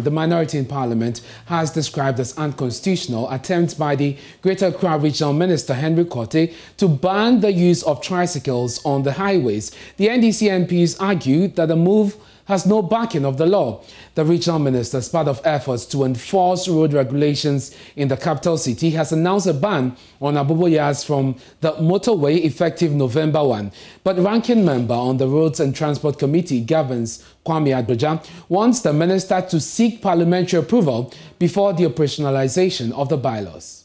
The minority in Parliament has described as unconstitutional attempts by the Greater Accra Regional Minister Henry Korte to ban the use of tricycles on the highways. The NDC MPs argued that the move has no backing of the law. The regional minister, as part of efforts to enforce road regulations in the capital city, has announced a ban on aboboyas from the motorway effective November 1. But ranking member on the Roads and Transport Committee, Governs Kwame Adboja, wants the minister to seek parliamentary approval before the operationalization of the bylaws.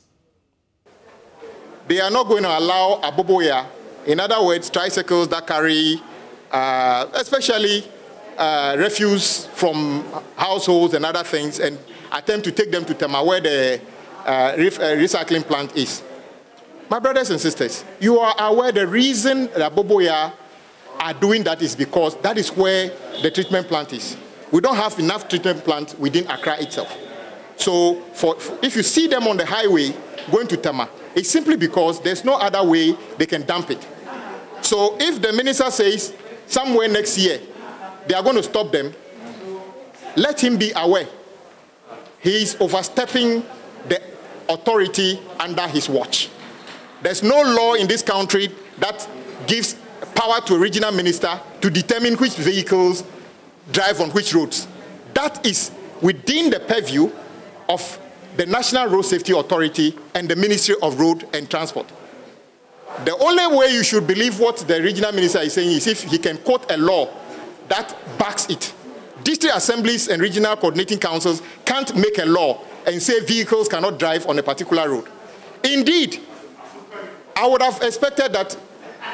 They are not going to allow aboboya, in other words, tricycles that carry, especially refuse from households and other things, and attempt to take them to Tema, where the recycling plant is. My brothers and sisters, you are aware the reason that aboboya are doing that is because that is where the treatment plant is. We don't have enough treatment plant within Accra itself. So if you see them on the highway going to Tema, it's simply because there's no other way they can dump it. So if the minister says somewhere next year they are going to stop them, let him be aware he is overstepping the authority under his watch. There's no law in this country that gives power to a regional minister to determine which vehicles drive on which roads. That is within the purview of the National Road Safety Authority and the Ministry of Road and Transport. The only way you should believe what the regional minister is saying is if he can quote a law that backs it. District assemblies and regional coordinating councils can't make a law and say vehicles cannot drive on a particular road. Indeed, I would have expected that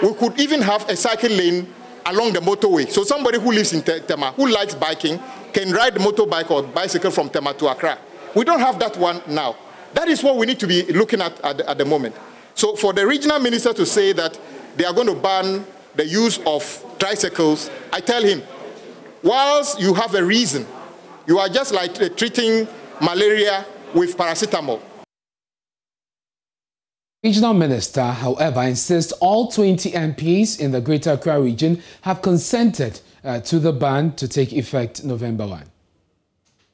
we could even have a cycle lane along the motorway. So somebody who lives in Tema, who likes biking, can ride the motorbike or bicycle from Tema to Accra. We don't have that one now. That is what we need to be looking at the moment. So for the regional minister to say that they are going to ban the use of tricycles, I tell him, whilst you have a reason, you are just like treating malaria with paracetamol. Regional Minister, however, insists all 20 MPs in the Greater Accra region have consented to the ban to take effect November 1.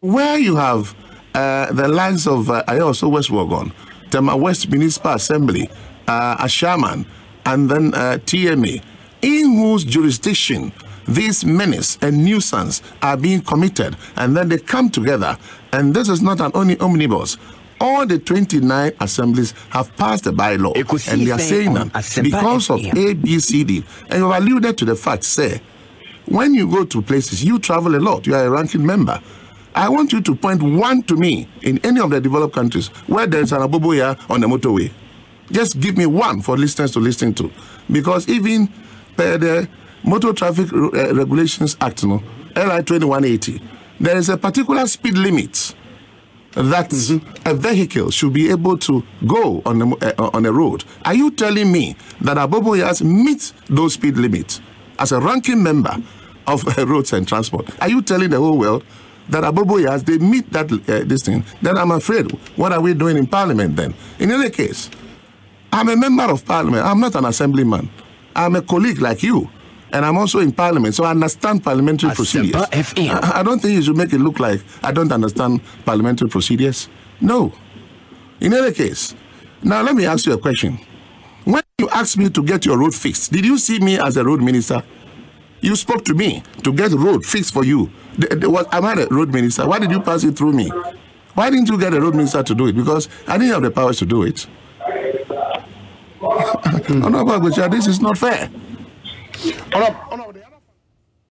Where you have the likes of Ayoso West Wagon, Tema West Municipal Assembly, Ashaman, and then TMA, in whose jurisdiction these menace and nuisance are being committed, and then they come together, and this is not an only omnibus. All the 29 assemblies have passed a bylaw, and they are saying that because of A, B, C, D, and you alluded to the fact, say, when you go to places, you travel a lot, you are a ranking member. I want you to point one to me in any of the developed countries where there is an aboboya on the motorway. Just give me one for listeners to listen to. Because even per the Motor Traffic Regulations Act, LI 2180, there is a particular speed limit that a vehicle should be able to go on a road. Are you telling me that aboboyas meet those speed limits as a ranking member of Roads and Transport? Are you telling the whole world that aboboyas, they meet that this thing? Then I'm afraid, what are we doing in Parliament then? In any case, I'm a member of Parliament. I'm not an assemblyman. I'm a colleague like you. And I'm also in Parliament, so I understand parliamentary procedures. I don't think you should make it look like I don't understand parliamentary procedures. No. In any case, now let me ask you a question. When you asked me to get your road fixed, did you see me as a road minister? You spoke to me to get the road fixed for you. Am I a road minister? Why did you pass it through me? Why didn't you get a road minister to do it? Because I didn't have the powers to do it. No, this is not fair.